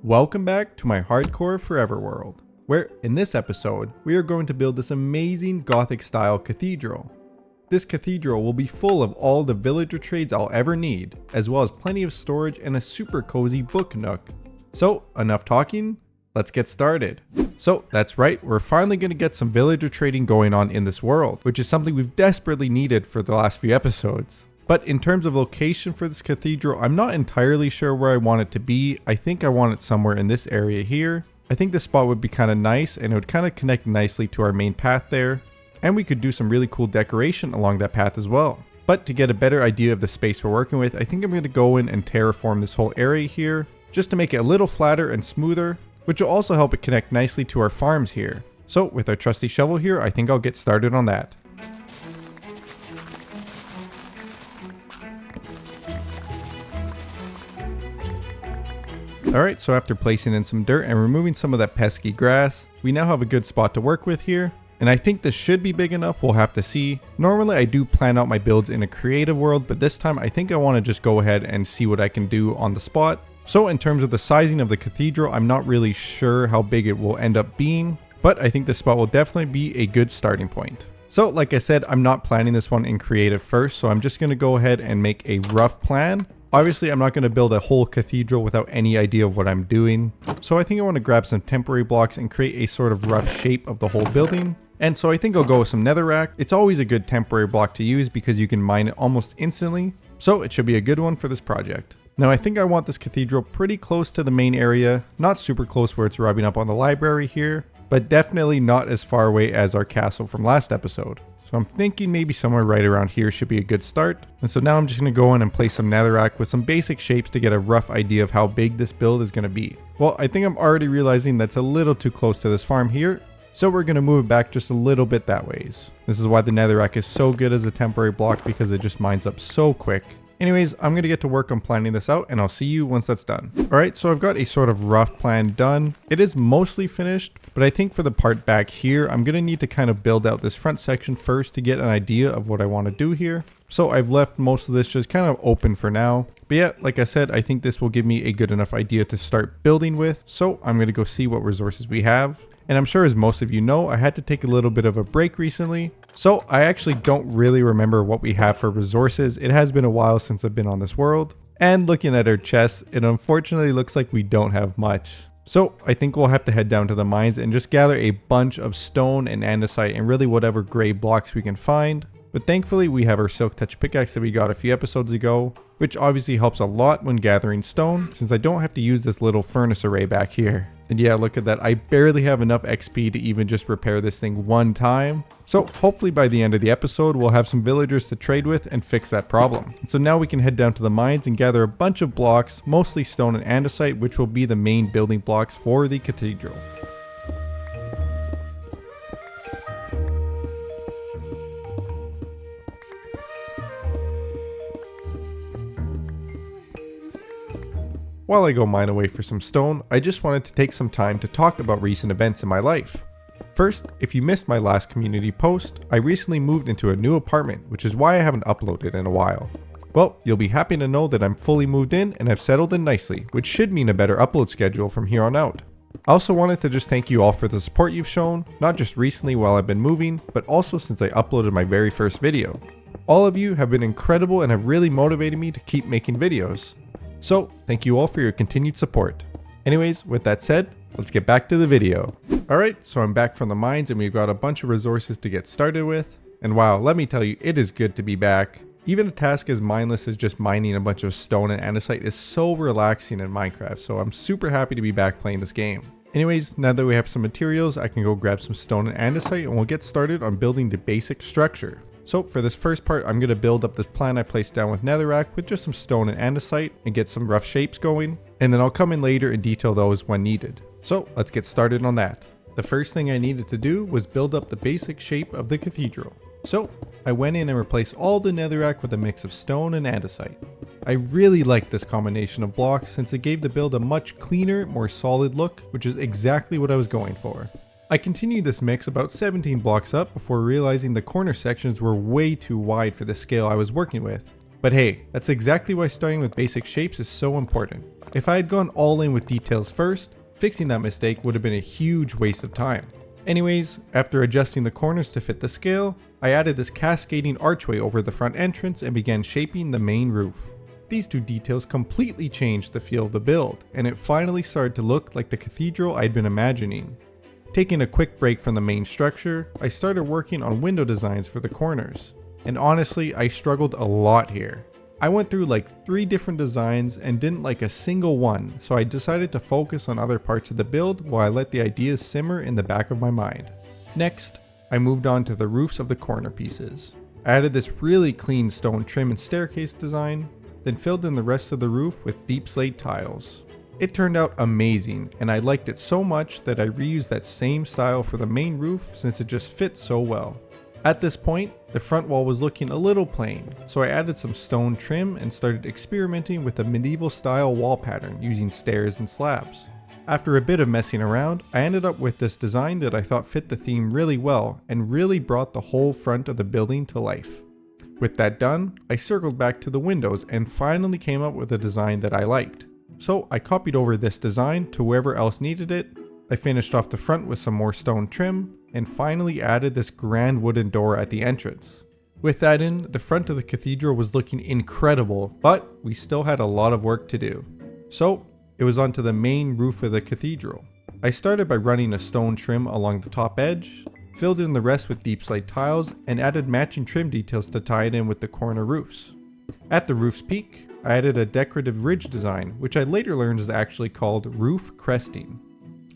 Welcome back to my Hardcore Forever world, where in this episode, we are going to build this amazing Gothic style cathedral. This cathedral will be full of all the villager trades I'll ever need, as well as plenty of storage and a super cozy book nook. So enough talking, let's get started. So that's right, we're finally going to get some villager trading going on in this world, which is something we've desperately needed for the last few episodes. But in terms of location for this cathedral, I'm not entirely sure where I want it to be. I think I want it somewhere in this area here. I think this spot would be kind of nice and it would kind of connect nicely to our main path there. And we could do some really cool decoration along that path as well. But to get a better idea of the space we're working with, I think I'm going to go in and terraform this whole area here, just to make it a little flatter and smoother, which will also help it connect nicely to our farms here. So with our trusty shovel here, I think I'll get started on that. Alright, so after placing in some dirt and removing some of that pesky grass, we now have a good spot to work with here. And I think this should be big enough, we'll have to see. Normally I do plan out my builds in a creative world, but this time I think I want to just go ahead and see what I can do on the spot. So in terms of the sizing of the cathedral, I'm not really sure how big it will end up being, but I think this spot will definitely be a good starting point. So like I said, I'm not planning this one in creative first, so I'm just going to go ahead and make a rough plan. Obviously, I'm not going to build a whole cathedral without any idea of what I'm doing. So I think I want to grab some temporary blocks and create a sort of rough shape of the whole building. And so I think I'll go with some netherrack. It's always a good temporary block to use because you can mine it almost instantly. So it should be a good one for this project. Now I think I want this cathedral pretty close to the main area. Not super close where it's rubbing up on the library here, but definitely not as far away as our castle from last episode. So I'm thinking maybe somewhere right around here should be a good start. And so now I'm just going to go in and place some netherrack with some basic shapes to get a rough idea of how big this build is going to be. Well, I think I'm already realizing that's a little too close to this farm here. So we're going to move it back just a little bit that ways. This is why the netherrack is so good as a temporary block, because it just mines up so quick. Anyways, I'm going to get to work on planning this out and I'll see you once that's done. Alright, so I've got a sort of rough plan done. It is mostly finished, but I think for the part back here, I'm going to need to kind of build out this front section first to get an idea of what I want to do here. So I've left most of this just kind of open for now. But yeah, like I said, I think this will give me a good enough idea to start building with. So I'm going to go see what resources we have. And I'm sure as most of you know, I had to take a little bit of a break recently. So I actually don't really remember what we have for resources. It has been a while since I've been on this world. And looking at our chests, it unfortunately looks like we don't have much. So I think we'll have to head down to the mines and just gather a bunch of stone and andesite and really whatever gray blocks we can find. But thankfully we have our silk touch pickaxe that we got a few episodes ago, which obviously helps a lot when gathering stone, since I don't have to use this little furnace array back here. And yeah, look at that, I barely have enough XP to even just repair this thing one time. So hopefully by the end of the episode, we'll have some villagers to trade with and fix that problem. And so now we can head down to the mines and gather a bunch of blocks, mostly stone and andesite, which will be the main building blocks for the cathedral. While I go mine away for some stone, I just wanted to take some time to talk about recent events in my life. First, if you missed my last community post, I recently moved into a new apartment, which is why I haven't uploaded in a while. Well, you'll be happy to know that I'm fully moved in and have settled in nicely, which should mean a better upload schedule from here on out. I also wanted to just thank you all for the support you've shown, not just recently while I've been moving, but also since I uploaded my very first video. All of you have been incredible and have really motivated me to keep making videos. So, thank you all for your continued support. Anyways, with that said, let's get back to the video. Alright, so I'm back from the mines and we've got a bunch of resources to get started with. And wow, let me tell you, it is good to be back. Even a task as mindless as just mining a bunch of stone and andesite is so relaxing in Minecraft, so I'm super happy to be back playing this game. Anyways, now that we have some materials, I can go grab some stone and andesite and we'll get started on building the basic structure. So for this first part, I'm going to build up this plan I placed down with netherrack with just some stone and andesite and get some rough shapes going. And then I'll come in later and detail those when needed. So let's get started on that. The first thing I needed to do was build up the basic shape of the cathedral. So I went in and replaced all the netherrack with a mix of stone and andesite. I really liked this combination of blocks since it gave the build a much cleaner, more solid look, which is exactly what I was going for. I continued this mix about 17 blocks up before realizing the corner sections were way too wide for the scale I was working with. But hey, that's exactly why starting with basic shapes is so important. If I had gone all in with details first, fixing that mistake would have been a huge waste of time. Anyways, after adjusting the corners to fit the scale, I added this cascading archway over the front entrance and began shaping the main roof. These two details completely changed the feel of the build, and it finally started to look like the cathedral I'd been imagining. Taking a quick break from the main structure, I started working on window designs for the corners. And honestly, I struggled a lot here. I went through like 3 different designs and didn't like a single one, so I decided to focus on other parts of the build while I let the ideas simmer in the back of my mind. Next, I moved on to the roofs of the corner pieces. I added this really clean stone trim and staircase design, then filled in the rest of the roof with deep slate tiles. It turned out amazing, and I liked it so much that I reused that same style for the main roof since it just fits so well. At this point, the front wall was looking a little plain, so I added some stone trim and started experimenting with a medieval style wall pattern using stairs and slabs. After a bit of messing around, I ended up with this design that I thought fit the theme really well and really brought the whole front of the building to life. With that done, I circled back to the windows and finally came up with a design that I liked. So I copied over this design to wherever else needed it. I finished off the front with some more stone trim, and finally added this grand wooden door at the entrance. With that in, the front of the cathedral was looking incredible, but we still had a lot of work to do. So it was onto the main roof of the cathedral. I started by running a stone trim along the top edge, filled in the rest with deep slate tiles, and added matching trim details to tie it in with the corner roofs. At the roof's peak, I added a decorative ridge design, which I later learned is actually called roof cresting.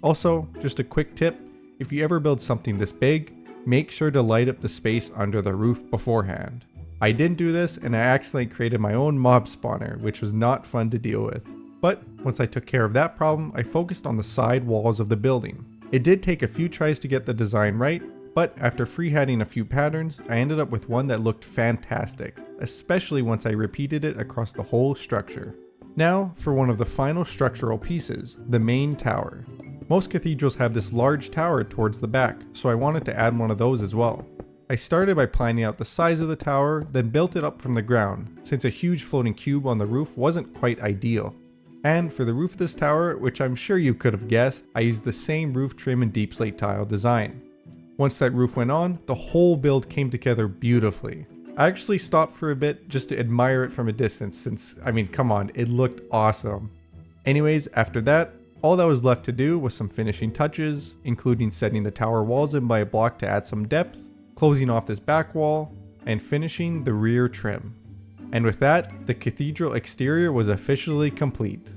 Also, just a quick tip, if you ever build something this big, make sure to light up the space under the roof beforehand. I didn't do this and I accidentally created my own mob spawner, which was not fun to deal with. But once I took care of that problem, I focused on the side walls of the building. It did take a few tries to get the design right, but after freehanding a few patterns, I ended up with one that looked fantastic, especially once I repeated it across the whole structure. Now for one of the final structural pieces, the main tower. Most cathedrals have this large tower towards the back, so I wanted to add one of those as well. I started by planning out the size of the tower, then built it up from the ground, since a huge floating cube on the roof wasn't quite ideal. And for the roof of this tower, which I'm sure you could have guessed, I used the same roof trim and deep slate tile design. Once that roof went on, the whole build came together beautifully. I actually stopped for a bit just to admire it from a distance since, I mean, come on, it looked awesome. Anyways, after that, all that was left to do was some finishing touches, including setting the tower walls in by a block to add some depth, closing off this back wall, and finishing the rear trim. And with that, the cathedral exterior was officially complete.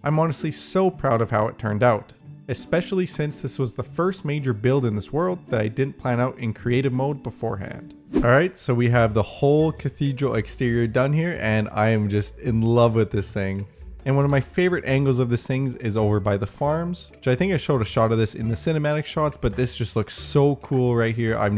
I'm honestly so proud of how it turned out, especially since this was the first major build in this world that I didn't plan out in creative mode beforehand. Alright, so we have the whole cathedral exterior done here, and I am just in love with this thing. And one of my favorite angles of this thing is over by the farms, which I think I showed a shot of this in the cinematic shots, but this just looks so cool right here. I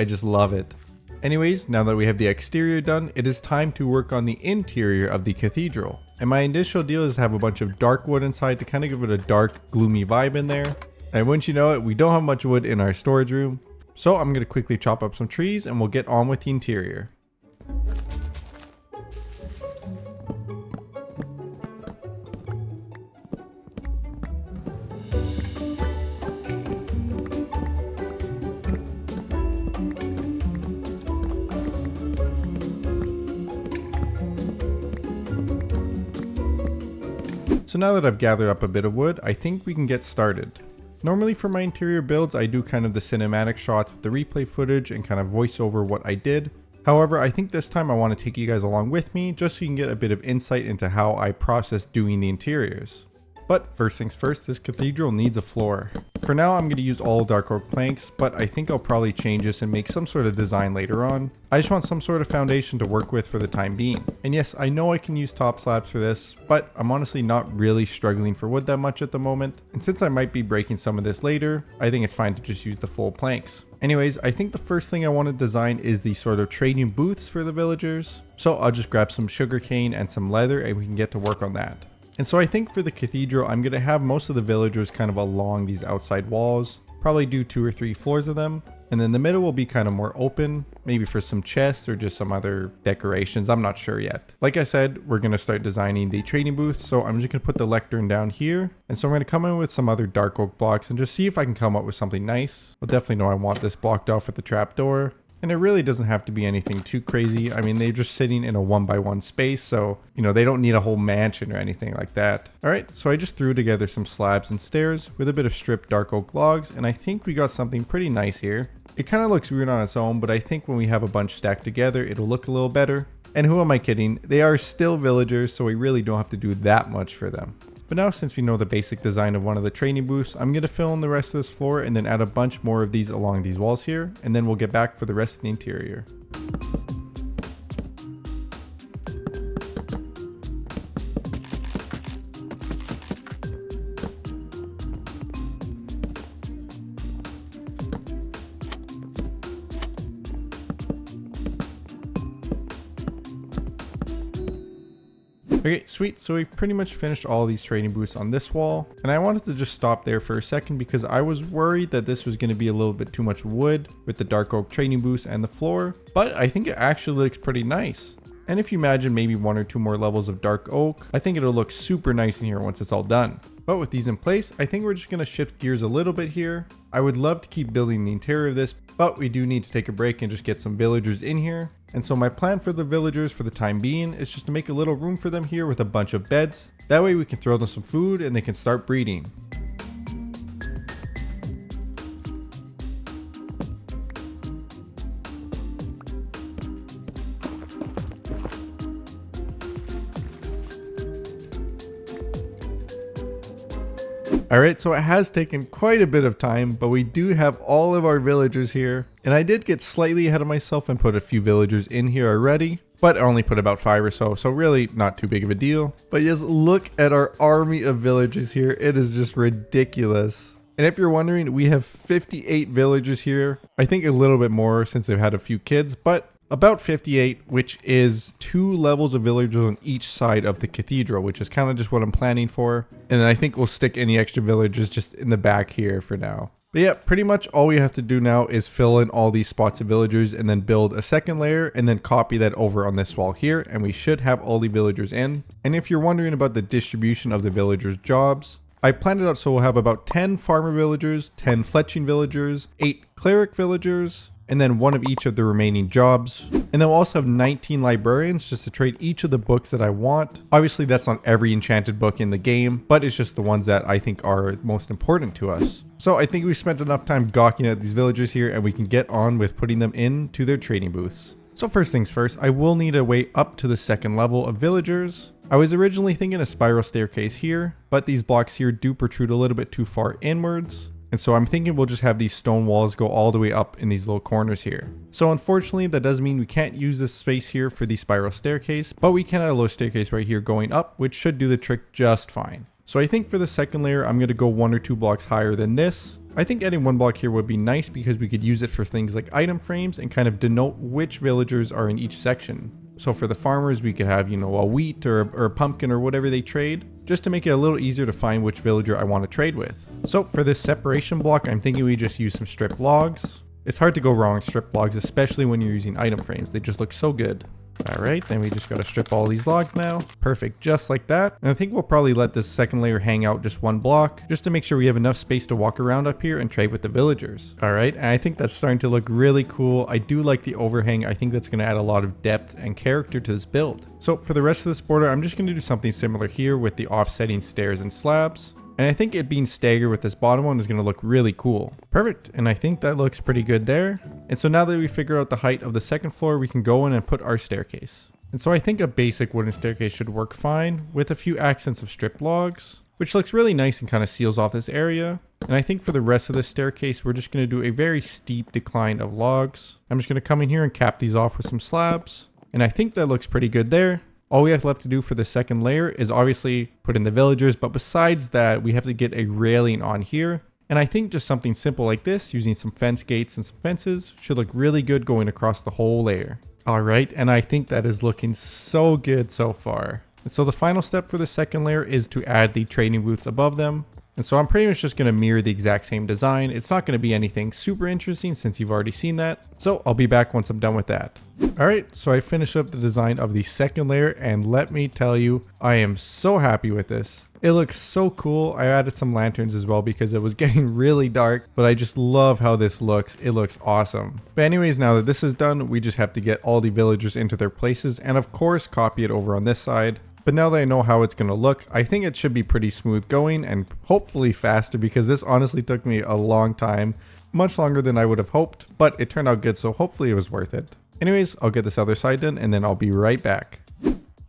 just love it. Anyways, now that we have the exterior done, it is time to work on the interior of the cathedral. And my initial deal is to have a bunch of dark wood inside to kind of give it a dark, gloomy vibe in there. And once you know it, we don't have much wood in our storage room. So I'm going to quickly chop up some trees and we'll get on with the interior. So now that I've gathered up a bit of wood, I think we can get started. Normally for my interior builds, I do kind of the cinematic shots with the replay footage and kind of voice over what I did. However, I think this time I want to take you guys along with me just so you can get a bit of insight into how I process doing the interiors. But first things first, this cathedral needs a floor. For now, I'm going to use all dark oak planks, but I think I'll probably change this and make some sort of design later on. I just want some sort of foundation to work with for the time being. And yes, I know I can use top slabs for this, but I'm honestly not really struggling for wood that much at the moment. And since I might be breaking some of this later, I think it's fine to just use the full planks. Anyways, I think the first thing I want to design is the sort of trading booths for the villagers. So I'll just grab some sugarcane and some leather and we can get to work on that. And so I think for the cathedral, I'm going to have most of the villagers kind of along these outside walls, probably do 2 or 3 floors of them. And then the middle will be kind of more open, maybe for some chests or just some other decorations. I'm not sure yet. Like I said, we're going to start designing the trading booth. So I'm just going to put the lectern down here. And so I'm going to come in with some other dark oak blocks and just see if I can come up with something nice. I'll definitely know I want this blocked off with the trapdoor. And it really doesn't have to be anything too crazy. I mean, they're just sitting in a 1x1 space, so, they don't need a whole mansion or anything like that. All right, so I just threw together some slabs and stairs with a bit of stripped dark oak logs, and I think we got something pretty nice here. It kind of looks weird on its own, but I think when we have a bunch stacked together, it'll look a little better. And who am I kidding? They are still villagers, so we really don't have to do that much for them. But now, since we know the basic design of one of the trading booths, I'm going to fill in the rest of this floor and then add a bunch more of these along these walls here, and then we'll get back for the rest of the interior. Okay, sweet. So we've pretty much finished all these trading booths on this wall. And I wanted to just stop there for a second because I was worried that this was going to be a little bit too much wood with the dark oak trading booths and the floor. But I think it actually looks pretty nice. And if you imagine maybe 1 or 2 more levels of dark oak, I think it'll look super nice in here once it's all done. But with these in place, I think we're just going to shift gears a little bit here. I would love to keep building the interior of this, but we do need to take a break and just get some villagers in here. And so my plan for the villagers for the time being is just to make a little room for them here with a bunch of beds. That way we can throw them some food and they can start breeding. Alright, so it has taken quite a bit of time, but we do have all of our villagers here. And I did get slightly ahead of myself and put a few villagers in here already, but I only put about 5 or so, so really not too big of a deal. But just look at our army of villagers here. It is just ridiculous. And if you're wondering, we have 58 villagers here. I think a little bit more since they've had a few kids, but about 58, which is 2 levels of villagers on each side of the cathedral, which is kind of just what I'm planning for. And then I think we'll stick any extra villagers just in the back here for now. But yeah, pretty much all we have to do now is fill in all these spots of villagers and then build a second layer and then copy that over on this wall here, and we should have all the villagers in. And if you're wondering about the distribution of the villagers' jobs, I planned it out so we'll have about 10 farmer villagers, 10 fletching villagers, 8 cleric villagers, and then 1 of each of the remaining jobs. And then we'll also have 19 librarians just to trade each of the books that I want. Obviously that's not every enchanted book in the game, but it's just the ones that I think are most important to us. So I think we've spent enough time gawking at these villagers here and we can get on with putting them into their trading booths. So first things first, I will need a way up to the second level of villagers. I was originally thinking a spiral staircase here, but these blocks here do protrude a little bit too far inwards. And so I'm thinking we'll just have these stone walls go all the way up in these little corners here. So unfortunately, that does mean we can't use this space here for the spiral staircase, but we can add a little staircase right here going up, which should do the trick just fine. So I think for the second layer, I'm going to go 1 or 2 blocks higher than this. I think adding 1 block here would be nice because we could use it for things like item frames and kind of denote which villagers are in each section. So for the farmers, we could have, a wheat or a pumpkin or whatever they trade, just to make it a little easier to find which villager I want to trade with. So for this separation block, I'm thinking we just use some stripped logs. It's hard to go wrong with stripped logs, especially when you're using item frames. They just look so good. Alright, then we just gotta strip all these logs now. Perfect, just like that. And I think we'll probably let this second layer hang out just 1 block, just to make sure we have enough space to walk around up here and trade with the villagers. Alright, and I think that's starting to look really cool. I do like the overhang. I think that's gonna add a lot of depth and character to this build. So for the rest of this border, I'm just gonna do something similar here with the offsetting stairs and slabs. And I think it being staggered with this bottom one is going to look really cool. Perfect. And I think that looks pretty good there. And so now that we figure out the height of the second floor, we can go in and put our staircase. And so I think a basic wooden staircase should work fine with a few accents of stripped logs, which looks really nice and kind of seals off this area. And I think for the rest of the staircase, we're just going to do a very steep decline of logs. I'm just going to come in here and cap these off with some slabs. And I think that looks pretty good there. All we have left to do for the second layer is obviously put in the villagers, but besides that, we have to get a railing on here. And I think just something simple like this, using some fence gates and some fences, should look really good going across the whole layer. Alright, and I think that is looking so good so far. And so the final step for the second layer is to add the trading booths above them. And so I'm pretty much just going to mirror the exact same design. It's not going to be anything super interesting since you've already seen that. So I'll be back once I'm done with that. Alright, so I finished up the design of the second layer, and let me tell you, I am so happy with this. It looks so cool. I added some lanterns as well because it was getting really dark, but I just love how this looks. It looks awesome. But anyways, now that this is done, we just have to get all the villagers into their places and of course copy it over on this side. But now that I know how it's going to look, I think it should be pretty smooth going and hopefully faster, because this honestly took me a long time, much longer than I would have hoped, but it turned out good, so hopefully it was worth it. Anyways, I'll get this other side done and then I'll be right back.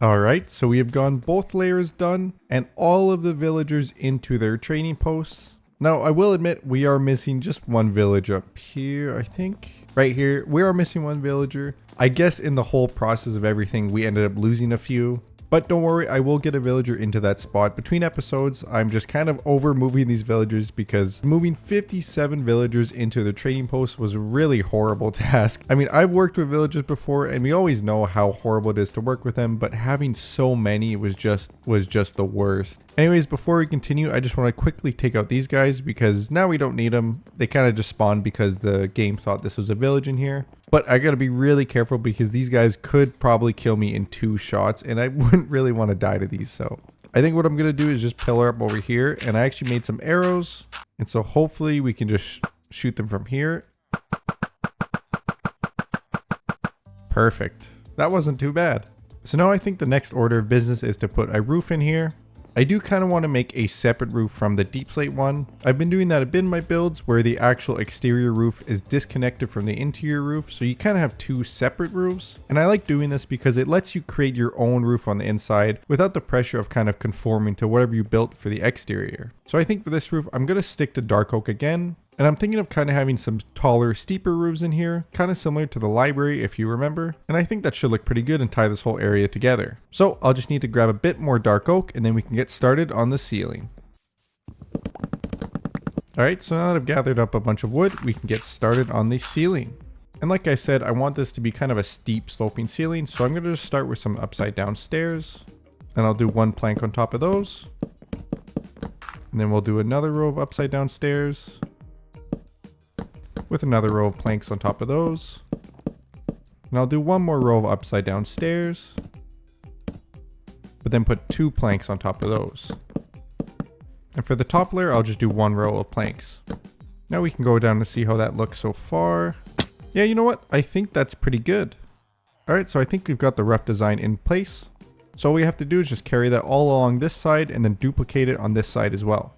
Alright, so we have gone both layers done and all of the villagers into their training posts. Now, I will admit we are missing just one village up here, I think. Right here, we are missing one villager. I guess in the whole process of everything, we ended up losing a few. But don't worry, I will get a villager into that spot. Between episodes, I'm just kind of over moving these villagers because moving 57 villagers into the trading post was a really horrible task. I mean, I've worked with villagers before and we always know how horrible it is to work with them, but having so many was just the worst. Anyways, before we continue, I just want to quickly take out these guys because now we don't need them. They kind of just spawned because the game thought this was a village in here. But I gotta be really careful because these guys could probably kill me in 2 shots and I wouldn't really want to die to these. So I think what I'm gonna do is just pillar up over here, and I actually made some arrows. And so hopefully we can just shoot them from here. Perfect. That wasn't too bad. So now I think the next order of business is to put a roof in here. I do kind of want to make a separate roof from the deep slate one. I've been doing that a bit in my builds where the actual exterior roof is disconnected from the interior roof, so you kind of have 2 separate roofs. And I like doing this because it lets you create your own roof on the inside without the pressure of kind of conforming to whatever you built for the exterior. So I think for this roof, I'm going to stick to dark oak again. And I'm thinking of kind of having some taller, steeper roofs in here, kind of similar to the library if you remember. And I think that should look pretty good and tie this whole area together. So I'll just need to grab a bit more dark oak and then we can get started on the ceiling. Alright, so now that I've gathered up a bunch of wood, we can get started on the ceiling. And like I said, I want this to be kind of a steep sloping ceiling, so I'm going to just start with some upside down stairs. And I'll do 1 plank on top of those. And then we'll do another row of upside down stairs, with another row of planks on top of those. And I'll do 1 more row of upside down stairs, but then put 2 planks on top of those. And for the top layer, I'll just do 1 row of planks. Now we can go down to see how that looks so far. Yeah, you know what? I think that's pretty good. Alright, so I think we've got the rough design in place. So all we have to do is just carry that all along this side and then duplicate it on this side as well.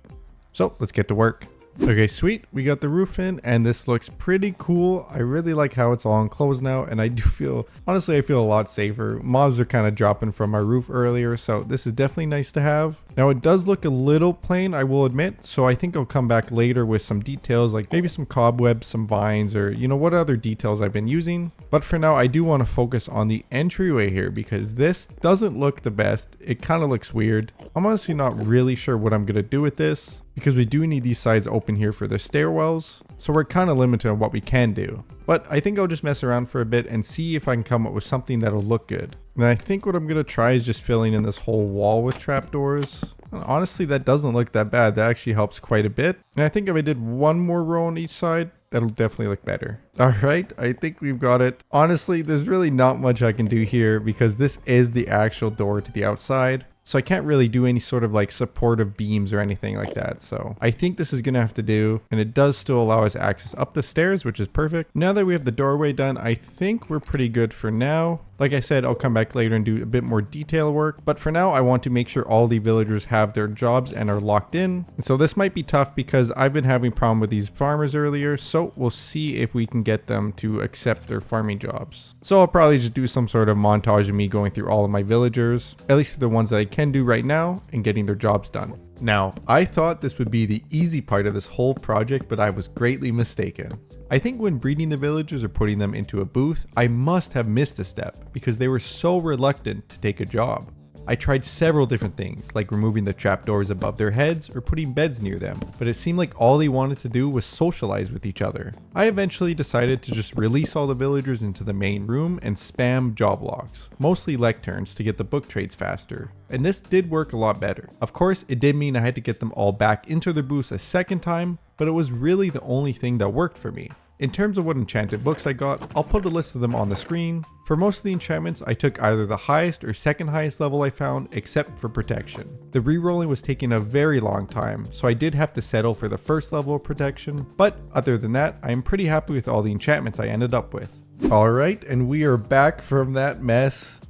So let's get to work. Okay, sweet. We got the roof in and this looks pretty cool. I really like how it's all enclosed now, and I do feel, honestly, I feel a lot safer. Mobs are kind of dropping from our roof earlier, so this is definitely nice to have. Now it does look a little plain, I will admit, so I think I'll come back later with some details, like maybe some cobwebs, some vines, or you know, what other details I've been using. But for now, I do want to focus on the entryway here because this doesn't look the best. It kind of looks weird. I'm honestly not really sure what I'm going to do with this, because we do need these sides open here for the stairwells, so we're kind of limited on what we can do. But I think I'll just mess around for a bit and see if I can come up with something that'll look good. And I think what I'm going to try is just filling in this whole wall with trapdoors. And honestly, that doesn't look that bad. That actually helps quite a bit. And I think if I did 1 more row on each side, that'll definitely look better. Alright, I think we've got it. Honestly, there's really not much I can do here because this is the actual door to the outside. So I can't really do any sort of like supportive beams or anything like that. So I think this is going to have to do, and it does still allow us access up the stairs, which is perfect. Now that we have the doorway done, I think we're pretty good for now. Like I said, I'll come back later and do a bit more detail work, but for now I want to make sure all the villagers have their jobs and are locked in. And so this might be tough because I've been having problem with these farmers earlier, so we'll see if we can get them to accept their farming jobs. So I'll probably just do some sort of montage of me going through all of my villagers, at least the ones that I can do right now, and getting their jobs done. Now, I thought this would be the easy part of this whole project, but I was greatly mistaken. I think when breeding the villagers or putting them into a booth, I must have missed a step because they were so reluctant to take a job. I tried several different things, like removing the trapdoors above their heads or putting beds near them, but it seemed like all they wanted to do was socialize with each other. I eventually decided to just release all the villagers into the main room and spam job logs, mostly lecterns to get the book trades faster. And this did work a lot better. Of course, it did mean I had to get them all back into their booths a second time, but it was really the only thing that worked for me. In terms of what enchanted books I got, I'll put a list of them on the screen. For most of the enchantments, I took either the highest or second highest level I found, except for protection. The rerolling was taking a very long time, so I did have to settle for the first level of protection, but other than that, I am pretty happy with all the enchantments I ended up with. Alright, and we are back from that mess.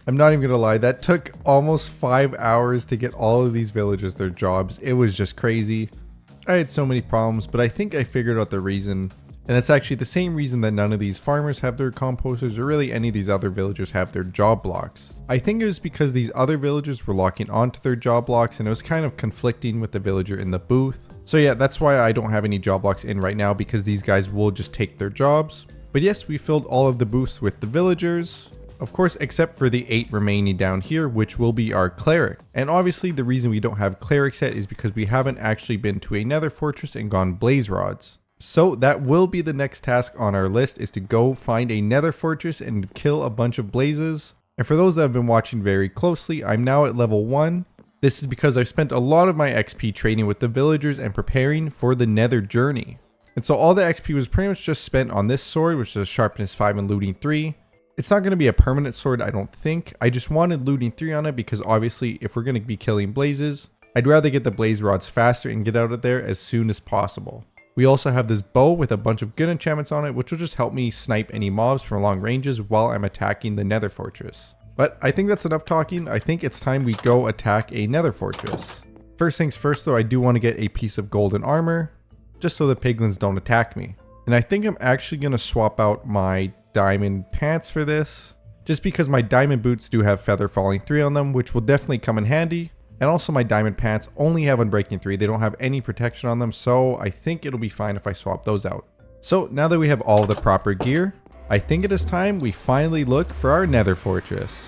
I'm not even gonna lie, that took almost 5 hours to get all of these villagers their jobs. It was just crazy. I had so many problems, but I think I figured out the reason. And that's actually the same reason that none of these farmers have their composters or really any of these other villagers have their job blocks. I think it was because these other villagers were locking onto their job blocks and it was kind of conflicting with the villager in the booth. So yeah, that's why I don't have any job blocks in right now, because these guys will just take their jobs. But yes, we filled all of the booths with the villagers. Of course, except for the 8 remaining down here, which will be our cleric. And obviously the reason we don't have clerics yet is because we haven't actually been to a nether fortress and gone blaze rods. So that will be the next task on our list, is to go find a nether fortress and kill a bunch of blazes. And for those that have been watching very closely, I'm now at level 1. This is because I've spent a lot of my XP trading with the villagers and preparing for the nether journey. And so all the XP was pretty much just spent on this sword, which is a sharpness 5 and looting 3. It's not going to be a permanent sword, I don't think. I just wanted looting 3 on it because obviously if we're going to be killing blazes, I'd rather get the blaze rods faster and get out of there as soon as possible. We also have this bow with a bunch of good enchantments on it, which will just help me snipe any mobs from long ranges while I'm attacking the nether fortress. But I think that's enough talking. I think it's time we go attack a nether fortress. First things first though, I do want to get a piece of golden armor, just so the piglins don't attack me. And I think I'm actually going to swap out my diamond pants for this, just because my diamond boots do have feather falling 3 on them, which will definitely come in handy. And also my diamond pants only have unbreaking 3, they don't have any protection on them, so I think it'll be fine if I swap those out. So now that we have all the proper gear, I think it is time we finally look for our nether fortress.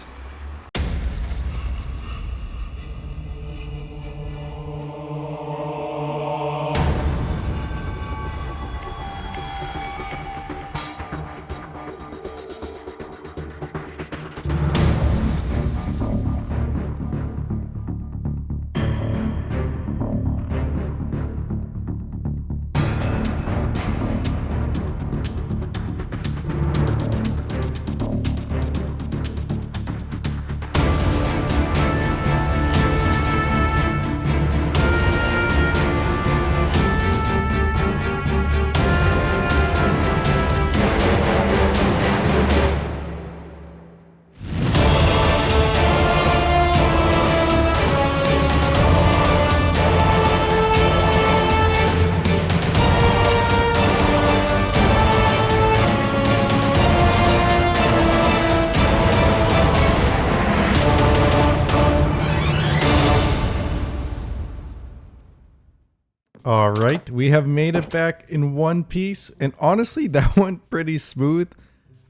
Alright, we have made it back in one piece, and honestly that went pretty smooth.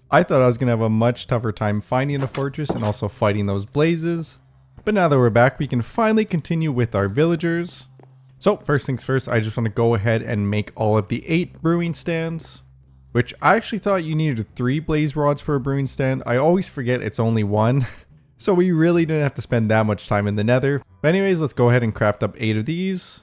I thought I was going to have a much tougher time finding a fortress and also fighting those blazes. But now that we're back, we can finally continue with our villagers. So first things first, I just want to go ahead and make all of the 8 brewing stands. Which I actually thought you needed 3 blaze rods for a brewing stand. I always forget it's only 1. So we really didn't have to spend that much time in the nether. But anyways, let's go ahead and craft up 8 of these.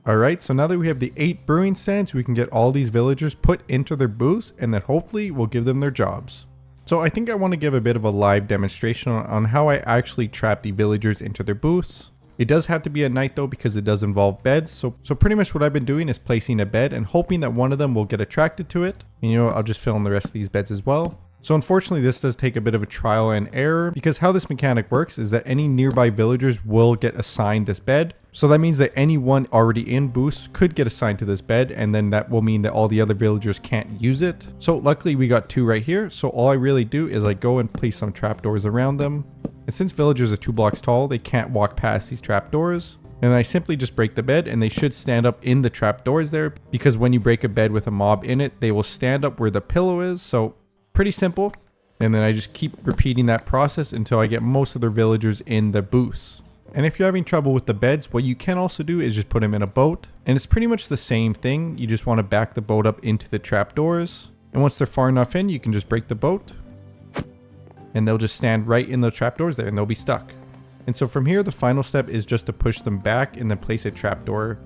Alright, so now that we have the 8 brewing stands, we can get all these villagers put into their booths, and then hopefully we'll give them their jobs. So I think I want to give a bit of a live demonstration on how I actually trap the villagers into their booths. It does have to be at night though, because it does involve beds, so pretty much what I've been doing is placing a bed and hoping that one of them will get attracted to it. And you know what, I'll just fill in the rest of these beds as well. So unfortunately this does take a bit of a trial and error, because how this mechanic works is that any nearby villagers will get assigned this bed. So that means that anyone already in boosts could get assigned to this bed, and then that will mean that all the other villagers can't use it. So luckily we got 2 right here, so all I really do is I go and place some trapdoors around them. And since villagers are 2 blocks tall, they can't walk past these trapdoors. And I simply just break the bed and they should stand up in the trapdoors there, because when you break a bed with a mob in it, they will stand up where the pillow is. So pretty simple. And then I just keep repeating that process until I get most of their villagers in the booths. And if you're having trouble with the beds, what you can also do is just put them in a boat. And it's pretty much the same thing. You just want to back the boat up into the trapdoors. And once they're far enough in, you can just break the boat. And they'll just stand right in the trapdoors there and they'll be stuck. And so from here, the final step is just to push them back and then place a trapdoor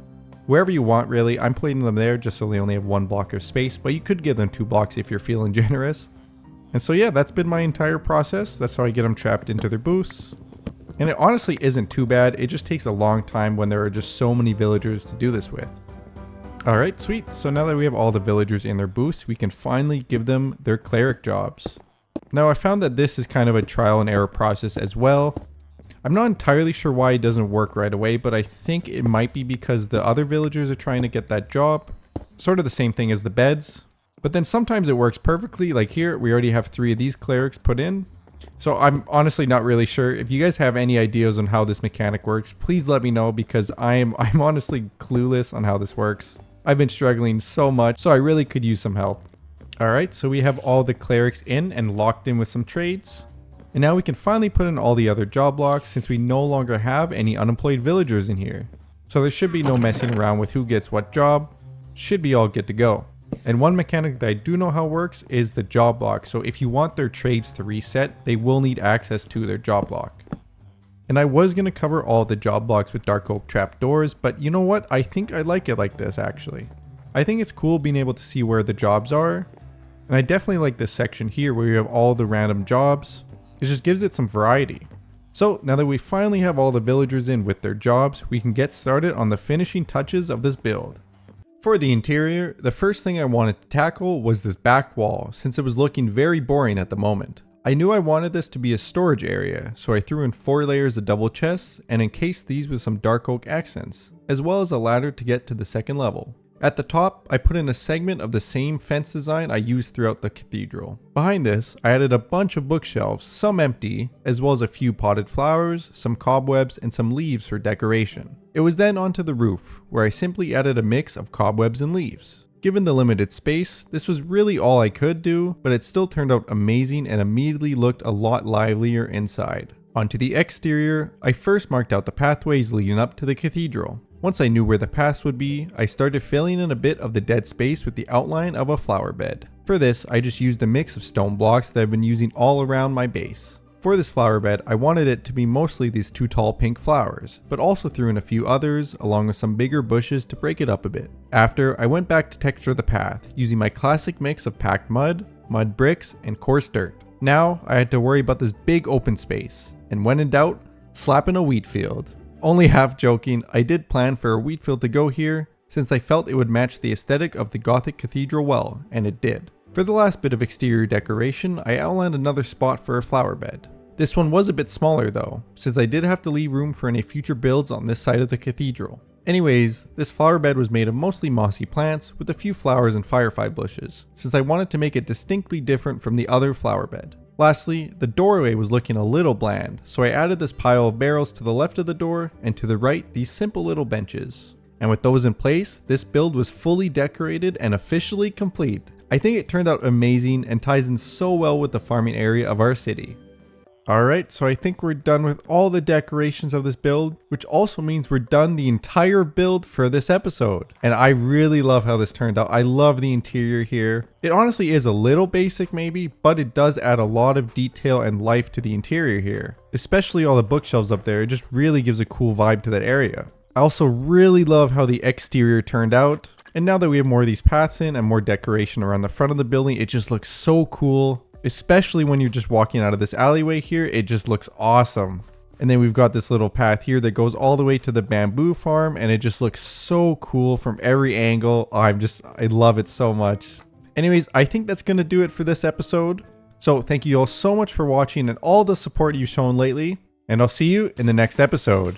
wherever you want, really. I'm putting them there just so they only have 1 block of space, but you could give them 2 blocks if you're feeling generous. And so yeah, that's been my entire process. That's how I get them trapped into their booths. And it honestly isn't too bad. It just takes a long time when there are just so many villagers to do this with. Alright, sweet. So now that we have all the villagers in their booths, we can finally give them their cleric jobs. Now I found that this is kind of a trial and error process as well. I'm not entirely sure why it doesn't work right away, but I think it might be because the other villagers are trying to get that job. Sort of the same thing as the beds. But then sometimes it works perfectly, like here, we already have 3 of these clerics put in. So I'm honestly not really sure. If you guys have any ideas on how this mechanic works, please let me know because I'm honestly clueless on how this works. I've been struggling so much, so I really could use some help. Alright, so we have all the clerics in and locked in with some trades. And now we can finally put in all the other job blocks since we no longer have any unemployed villagers in here. So there should be no messing around with who gets what job. Should be all good to go. And one mechanic that I do know how works is the job block. So if you want their trades to reset, they will need access to their job block. And I was going to cover all the job blocks with dark oak trapdoors, but you know what? I think I like it like this actually. I think it's cool being able to see where the jobs are. And I definitely like this section here where you have all the random jobs. It just gives it some variety. So now that we finally have all the villagers in with their jobs, we can get started on the finishing touches of this build. For the interior, the first thing I wanted to tackle was this back wall, since it was looking very boring at the moment. I knew I wanted this to be a storage area, so I threw in 4 layers of double chests and encased these with some dark oak accents, as well as a ladder to get to the 2nd level. At the top, I put in a segment of the same fence design I used throughout the cathedral. Behind this, I added a bunch of bookshelves, some empty, as well as a few potted flowers, some cobwebs, and some leaves for decoration. It was then onto the roof, where I simply added a mix of cobwebs and leaves. Given the limited space, this was really all I could do, but it still turned out amazing and immediately looked a lot livelier inside. Onto the exterior, I first marked out the pathways leading up to the cathedral. Once I knew where the paths would be, I started filling in a bit of the dead space with the outline of a flower bed. For this, I just used a mix of stone blocks that I've been using all around my base. For this flower bed, I wanted it to be mostly these 2 tall pink flowers, but also threw in a few others along with some bigger bushes to break it up a bit. After, I went back to texture the path, using my classic mix of packed mud, mud bricks, and coarse dirt. Now, I had to worry about this big open space, and when in doubt, slap in a wheat field. Only half joking, I did plan for a wheat field to go here, since I felt it would match the aesthetic of the Gothic cathedral well, and it did. For the last bit of exterior decoration, I outlined another spot for a flower bed. This one was a bit smaller though, since I did have to leave room for any future builds on this side of the cathedral. Anyways, this flower bed was made of mostly mossy plants with a few flowers and firefly bushes, since I wanted to make it distinctly different from the other flower bed. Lastly, the doorway was looking a little bland, so I added this pile of barrels to the left of the door, and to the right these simple little benches. And with those in place, this build was fully decorated and officially complete. I think it turned out amazing and ties in so well with the farming area of our city. Alright, so I think we're done with all the decorations of this build, which also means we're done the entire build for this episode. And I really love how this turned out. I love the interior here. It honestly is a little basic maybe, but it does add a lot of detail and life to the interior here. Especially all the bookshelves up there, it just really gives a cool vibe to that area. I also really love how the exterior turned out. And now that we have more of these paths in and more decoration around the front of the building, it just looks so cool. Especially when you're just walking out of this alleyway here, it just looks awesome. And then we've got this little path here that goes all the way to the bamboo farm, and it just looks so cool from every angle. I love it so much. Anyways, I think that's going to do it for this episode. So thank you all so much for watching and all the support you've shown lately, and I'll see you in the next episode.